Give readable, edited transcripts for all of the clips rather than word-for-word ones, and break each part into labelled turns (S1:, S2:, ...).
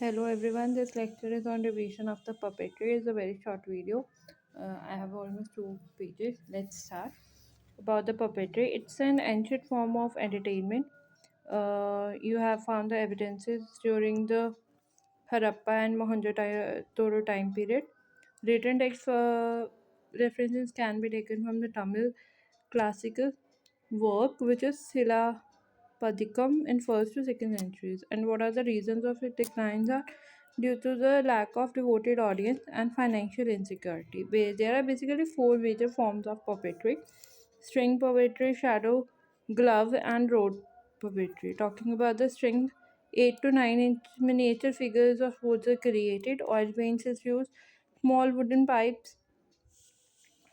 S1: Hello everyone, this lecture is on revision of the puppetry. It's a very short video. I have almost 2 pages. Let's start. About the puppetry, it's an ancient form of entertainment. You have found the evidences during the Harappa and Mohenjo-daro time period. Written text references can be taken from the Tamil classical work, which is Silapadikam in first to second centuries. And what are the reasons of its declines are due to the lack of devoted audience and financial insecurity. There are basically 4 major forms of puppetry: string puppetry, shadow, glove, and road puppetry. Talking about the string, 8 to 9 inch miniature figures of wood are created, oil paints is used, small wooden pipes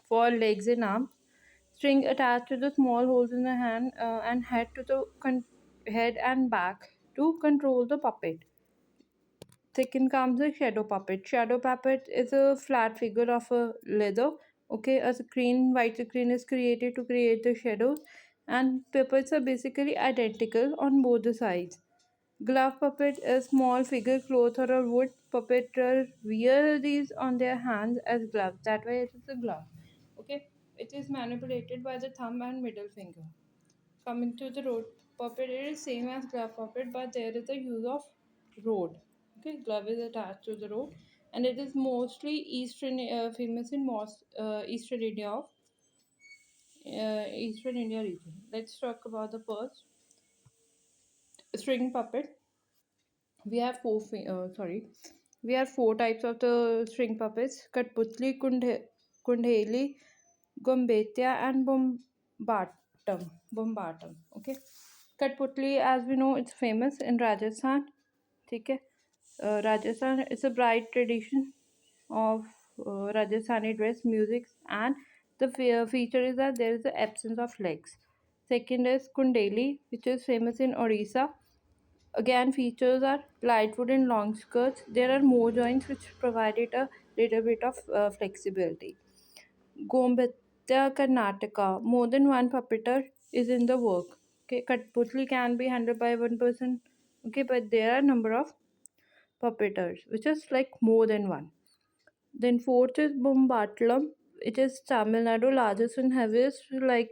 S1: for legs and arms, string attached to the small holes in the hand and head to the head and back to control the puppet. Second comes the shadow puppet. Shadow puppet is a flat figure of a leather. Okay, a screen, white screen is created to create the shadows, and puppets are basically identical on both the sides. Glove puppet is small figure cloth or a wood. Puppeteer wear these on their hands as gloves. That way it is a glove. Okay, it is manipulated by the thumb and middle finger. Coming to the road puppet, it is same as glove puppet, but there is a use of road. Okay, glove is attached to the road, and it is mostly eastern, famous in most Eastern India region. Let's talk about the first string puppet. We have we have 4 types of the string puppets: Katputli, Kundheli, Gombetia, and Bombatam. Okay, Katputli, as we know, it's famous in Rajasthan. Okay, Rajasthan is a bright tradition of Rajasthani dress, music, and the feature is that there is the absence of legs. Second is Kundeli, which is famous in Orissa. Again, features are lightwood and long skirts. There are more joints which provide it a little bit of flexibility. Gombetya Karnataka. More than one puppeteer is in the work. Okay, Katputli can be handled by one person. Okay, but there are number of puppeteers, which is like more than one. Then fourth is Bombatlam. It is Tamil Nadu largest and heaviest, like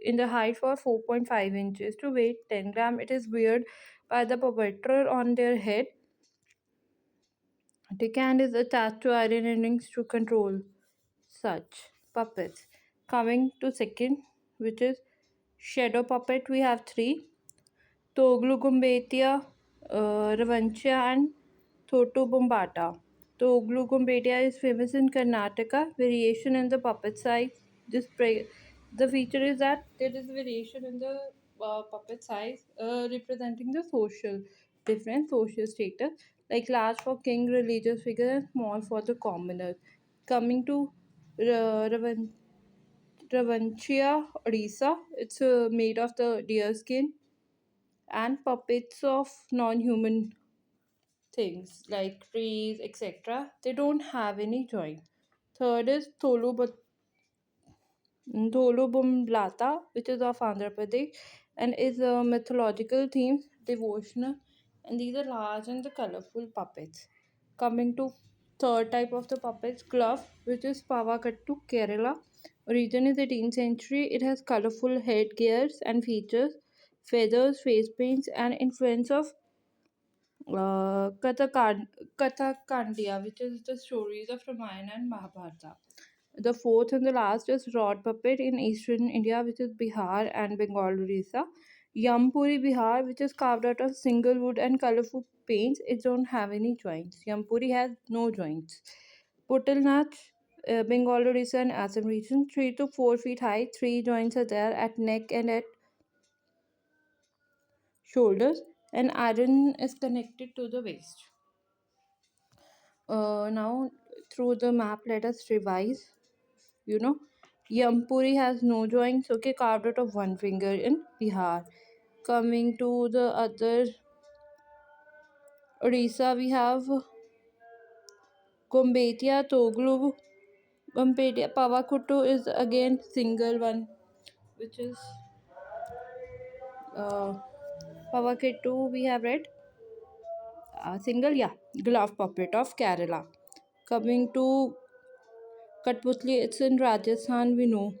S1: in the height for 4.5 inches to weight 10 gram. It is weird by the puppeteer on their head. The hand is attached to iron endings to control such puppets. Coming to second, which is shadow puppet, we have 3: Toglu Gumbetia, Ravancha, and Thotu Bombata. Toglu Gumbetia is famous in Karnataka. Variation in the puppet size. The feature is that there is variation in the puppet size, representing the different social status, like large for king, religious figure, and small for the commoners. Coming to Ravan Ravanchia Odisha, it's made of the deer skin and puppets of non-human things like trees, etc. They don't have any joint. Third is Tholubumblata, which is of Andhra Pradesh and is a mythological theme, devotional, and these are large and the colorful puppets. Coming to third type of the puppets, glove, which is Pavakattu, Kerala. Origin is 18th century. It has colorful headgears and features, feathers, face paints, and influence of Kathakandia, which is the stories of Ramayana and Mahabharata. The fourth and the last is rod puppet in eastern India, which is Bihar and Bengal, Orissa. Yampuri, Bihar, which is carved out of single wood and colorful paints. It don't have any joints. Yampuri has no joints. Putal Nach, Bengal, Orissa, and Assam region, 3 to 4 feet high. 3 joints are there at neck and at shoulders, and iron is connected to the waist. Now, through the map, let us revise. You know, Yampuri has no joints, okay, carved out of one finger in Bihar. Coming to the other Odisha, we have Gombetia, Toglu, Gombetia, Pavakutu is again single one, which is uh, Pavaketu we have read. single, yeah, glove puppet of Kerala. Coming to Katputli, it's in Rajasthan, we know.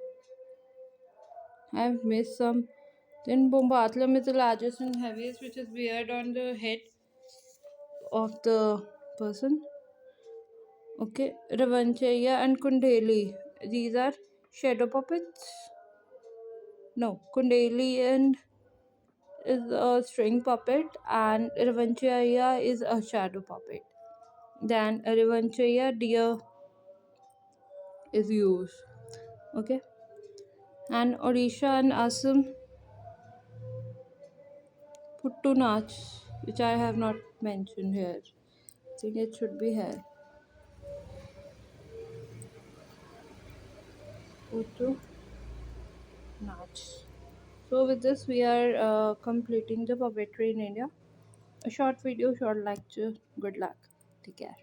S1: I've missed some. Then Bombatlam is the largest and heaviest, which is weared on the head of the person. Okay, Ravanchaya and Kundeli. These are shadow puppets. No, Kundeli and is a string puppet, and Ravanchaya is a shadow puppet. Then Ravanchaya deer is used. Okay, and Odisha and Assam Puttu Nach, which I have not mentioned here. I think it should be here. Puttu Nach. So with this, we are completing the puppetry in India. A short video, short lecture. Good luck. Take care.